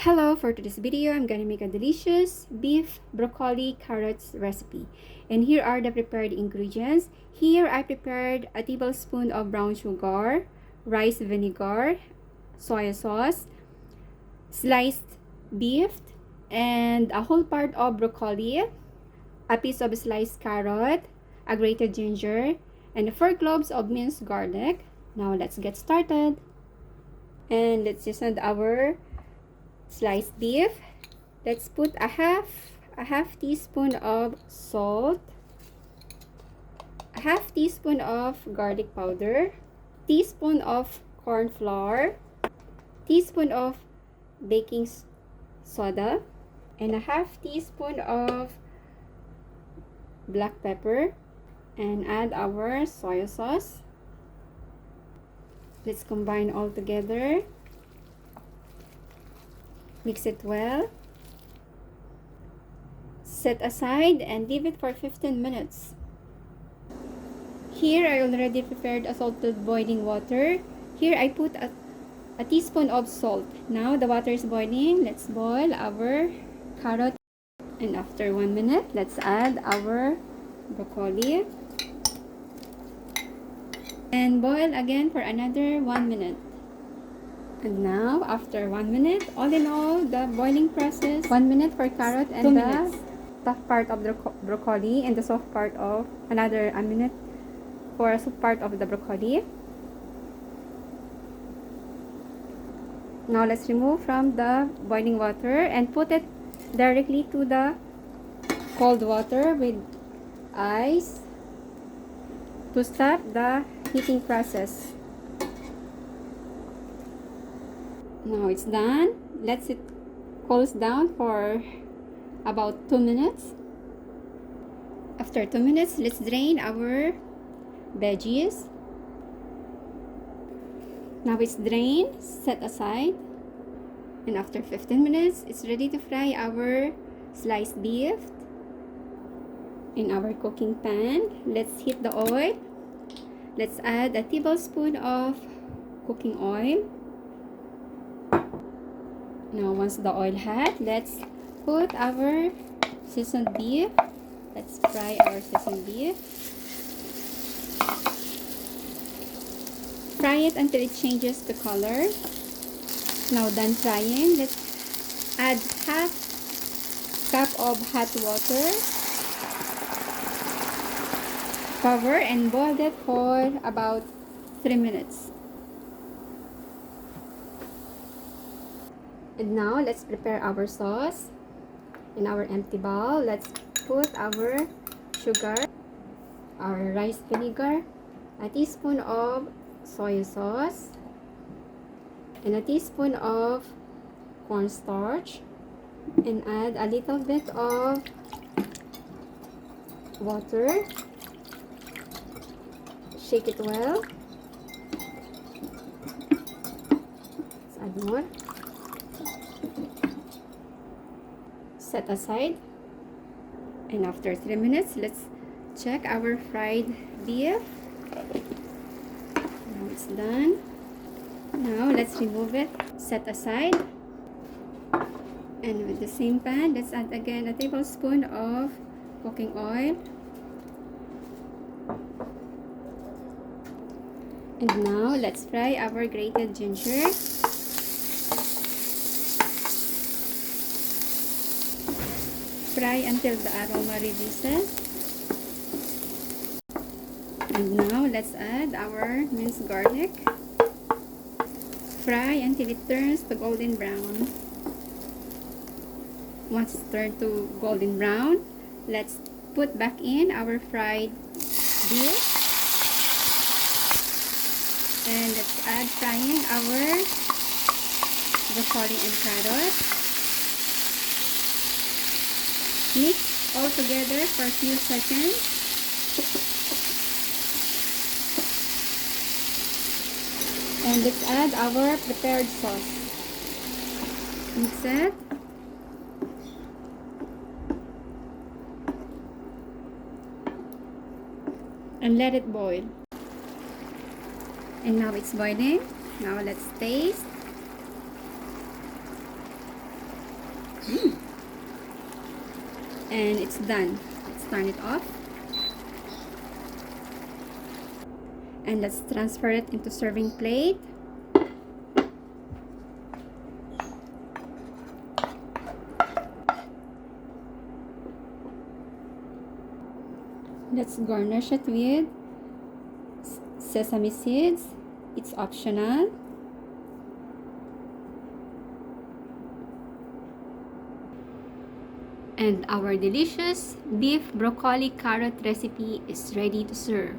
Hello, for today's video, I'm gonna make a delicious beef broccoli carrots recipe. And here are the prepared ingredients. Here I prepared a tablespoon of brown sugar, rice vinegar, soy sauce, sliced beef, and a whole part of broccoli, a piece of sliced carrot, a grated ginger, and 4 cloves of minced garlic. Now let's get started. And let's season our sliced beef. Let's put a half teaspoon of salt, a half teaspoon of garlic powder, teaspoon of corn flour, teaspoon of baking soda, and a half teaspoon of black pepper, and add our soy sauce. Let's combine all together. Mix it well. Set aside and leave it for 15 minutes. Here I already prepared a salted boiling water. Here I put a teaspoon of salt. Now the water is boiling. Let's boil our carrot. And after 1 minute, let's add our broccoli. And boil again for another 1 minute. And now, after 1 minute, all in all, the boiling process, 1 minute for carrot and the tough part of the broccoli, and the soft part of another 1 minute for a soft part of the broccoli. Now, let's remove from the boiling water and put it directly to the cold water with ice to stop the heating process. Now it's done. Let it cool down for about 2 minutes. After 2 minutes, let's drain our veggies. Now it's drained, set aside. And after 15 minutes, it's ready to fry our sliced beef in our cooking pan. Let's heat the oil. Let's add a tablespoon of cooking oil. Now, once the oil hot, let's put our seasoned beef. Let's fry our seasoned beef. Fry it until it changes the color. Now, done frying, let's add half cup of hot water. Cover and boil it for about 3 minutes. And now, let's prepare our sauce. In our empty bowl, let's put our sugar, our rice vinegar, a teaspoon of soy sauce, and a teaspoon of cornstarch, and add a little bit of water. Shake it well. Let's add more. Set aside. And after 3 minutes, let's check our fried beef. Now it's done. Now let's remove it. Set aside. And with the same pan, let's add again a tablespoon of cooking oil. And now let's fry our grated ginger. Fry until the aroma releases. And now let's add our minced garlic. Fry until it turns to golden brown. Once it's turned to golden brown, let's put back in our fried beef. And let's add frying our broccoli and carrot. Mix all together for a few seconds. And let's add our prepared sauce. Mix it. And let it boil. And now it's boiling. Now let's taste. And it's done. Let's turn it off. And let's transfer it into serving plate. Let's garnish it with sesame seeds. It's optional. And our delicious beef broccoli carrot recipe is ready to serve.